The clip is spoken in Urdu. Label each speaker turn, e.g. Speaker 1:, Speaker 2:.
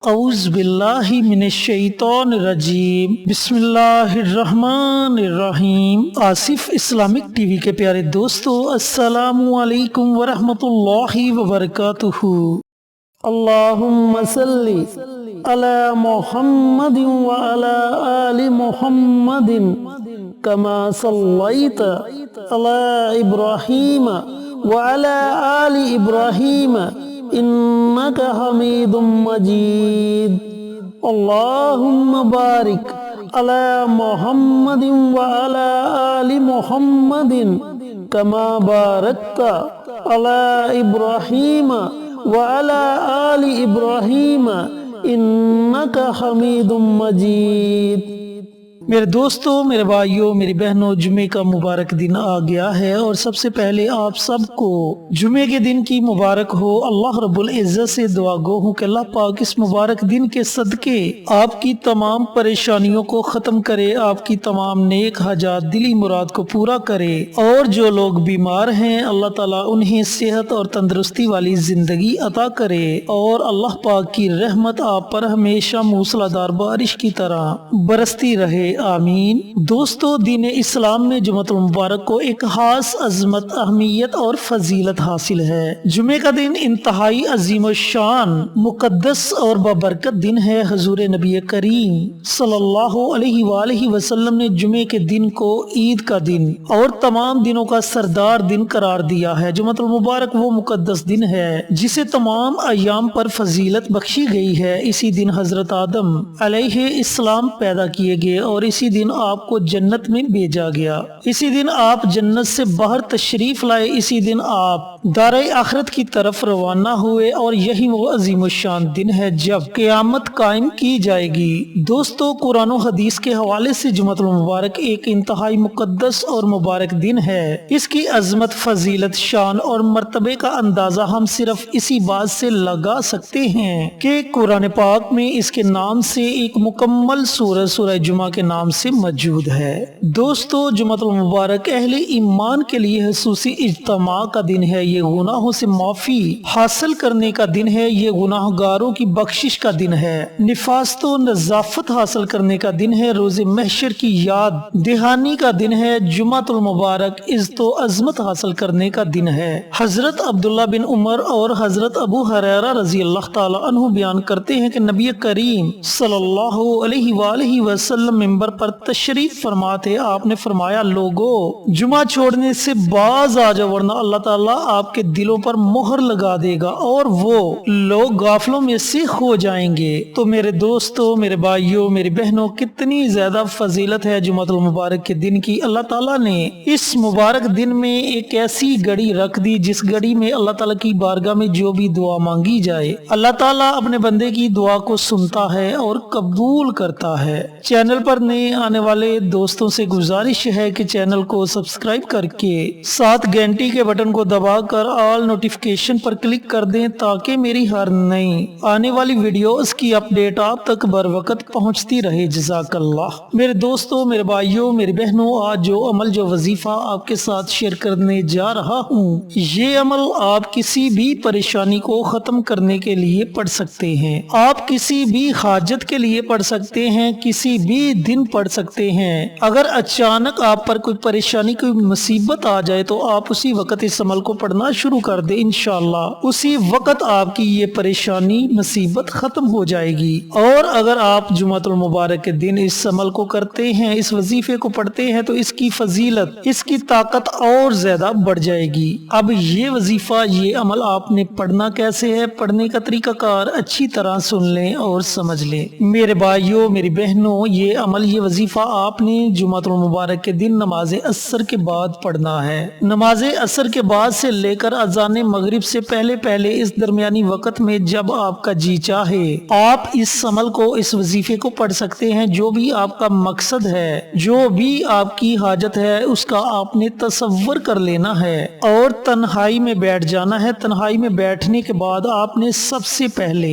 Speaker 1: اعوذ باللہ من الشیطان الرجیم بسم اللہ الرحمن الرحیم۔ آصف اسلامک ٹی وی کے پیارے دوستو، السلام علیکم ورحمۃ اللہ وبرکاتہ۔ اللہم صلی علی محمد وعلی آل محمد کما صلیت علی ابراہیم وعلی آل ابراہیم انک حمید مجید۔ اللہم بارک علی محمد وعلی آل محمد کما بارکت علی ابراہیم وعلی آل ابراہیم انک حمید مجید۔ میرے دوستو، میرے بھائیوں، میری بہنوں، جمعے کا مبارک دن آ گیا ہے اور سب سے پہلے آپ سب کو جمعے کے دن کی مبارک ہو۔ اللہ رب العزت سے دعا گو ہوں کہ اللہ پاک اس مبارک دن کے صدقے آپ کی تمام پریشانیوں کو ختم کرے، آپ کی تمام نیک حاجات دلی مراد کو پورا کرے، اور جو لوگ بیمار ہیں اللہ تعالیٰ انہیں صحت اور تندرستی والی زندگی عطا کرے، اور اللہ پاک کی رحمت آپ پر ہمیشہ موسلادھار بارش کی طرح برستی رہے، آمین۔ دوستو، دین اسلام میں جمعۃ المبارک کو ایک خاص عظمت، اہمیت اور فضیلت حاصل ہے۔ جمعے کا دن انتہائی عظیم الشان، مقدس اور بابرکت دن ہے۔ حضور نبی کریم صلی اللہ علیہ وآلہ وسلم نے جمعے کے دن کو عید کا دن اور تمام دنوں کا سردار دن قرار دیا ہے۔ جمعۃ المبارک وہ مقدس دن ہے جسے تمام ایام پر فضیلت بخشی گئی ہے۔ اسی دن حضرت آدم علیہ السلام پیدا کیے گئے اور اسی دن آپ کو جنت میں بھیجا گیا۔ اسی دن آپ جنت سے باہر تشریف لائے۔ اسی دن آپ دار آخرت کی طرف روانہ ہوئے، اور یہی وہ عظیم الشان دن ہے جب قیامت قائم کی جائے گی۔ دوستو، قرآن و حدیث کے حوالے سے جمعۃ المبارک ایک انتہائی مقدس اور مبارک دن ہے۔ اس کی عظمت، فضیلت، شان اور مرتبے کا اندازہ ہم صرف اسی بات سے لگا سکتے ہیں کہ قرآن پاک میں اس کے نام سے ایک مکمل سورہ جمعہ کے نام سے موجود ہے۔ دوستو، جمعۃ المبارک اہل ایمان کے لیے خصوصی اجتماع کا دن ہے۔ یہ گناہوں سے معافی حاصل کرنے کا دن ہے، یہ گناہ گاروں کی بخشش کا دن ہے، نفاست و نظافت حاصل کرنے کا دن ہے، روز محشر کی یاد دہانی کا دن ہے۔ جمعۃ المبارک عزت و عظمت حاصل کرنے کا دن ہے۔ حضرت عبداللہ بن عمر اور حضرت ابو ہریرہ رضی اللہ تعالی عنہ بیان کرتے ہیں کہ نبی کریم صلی اللہ علیہ وآلہ وسلم ممبر پر تشریف فرما تھے۔ آپ نے فرمایا، لوگو جمعہ چھوڑنے سے باز آ جاؤ، ورنہ اللہ تعالیٰ آپ کے دلوں پر مہر لگا دے گا اور وہ لوگ غافلوں میں سے کھو جائیں گے۔ تو میرے دوستو، میرے بھائیوں، میری بہنوں، کتنی زیادہ فضیلت ہے جمعۃ المبارک کے دن کی۔ اللہ تعالیٰ نے اس مبارک دن میں ایک ایسی گھڑی رکھ دی جس گھڑی میں اللہ تعالیٰ کی بارگاہ میں جو بھی دعا مانگی جائے اللہ تعالیٰ اپنے بندے کی دعا کو سنتا ہے اور قبول کرتا ہے۔ چینل پر نئے آنے والے دوستوں سے گزارش ہے کہ چینل کو سبسکرائب کر کے ساتھ گھنٹی کے بٹن کو دبا کر آل نوٹیفیکیشن پر کلک کر دیں تاکہ میری ہر نئی آنے والی ویڈیوز کی اپڈیٹ آپ تک بر وقت پہنچتی رہے۔ جزاک اللہ۔ میرے دوستوں، میرے بھائیوں، میری بہنوں، آج جو عمل، جو وظیفہ آپ کے ساتھ شیئر کرنے جا رہا ہوں، یہ عمل آپ کسی بھی پریشانی کو ختم کرنے کے لیے پڑھ سکتے ہیں، آپ کسی بھی حاجت کے لیے پڑھ سکتے ہیں، کسی بھی دن پڑھ سکتے ہیں۔ اگر اچانک آپ پر کوئی پریشانی، کوئی مصیبت آ جائے تو آپ اسی وقت اس عمل کو پڑھنا شروع کر دیں، انشاءاللہ اسی وقت آپ کی یہ پریشانی، مصیبت ختم ہو جائے گی۔ اور اگر آپ جمعۃ المبارک کے دن اس عمل کو کرتے ہیں، اس وظیفے کو پڑھتے ہیں، تو اس کی فضیلت، اس کی طاقت اور زیادہ بڑھ جائے گی۔ اب یہ وظیفہ، یہ عمل آپ نے پڑھنا کیسے ہے، پڑھنے کا طریقہ کار اچھی طرح سن لیں اور سمجھ لیں۔ میرے بھائیوں، میری بہنوں، یہ عمل، یہ وظیفہ آپ نے جمعۃ المبارک کے دن نماز عصر کے بعد پڑھنا ہے۔ نماز عصر کے بعد سے لے کر اذان مغرب سے پہلے پہلے اس درمیانی وقت میں جب آپ کا جی چاہے آپ اس عمل کو، اس وظیفے کو پڑھ سکتے ہیں۔ جو بھی آپ کا مقصد ہے، جو بھی آپ کی حاجت ہے، اس کا آپ نے تصور کر لینا ہے اور تنہائی میں بیٹھ جانا ہے۔ تنہائی میں بیٹھنے کے بعد آپ نے سب سے پہلے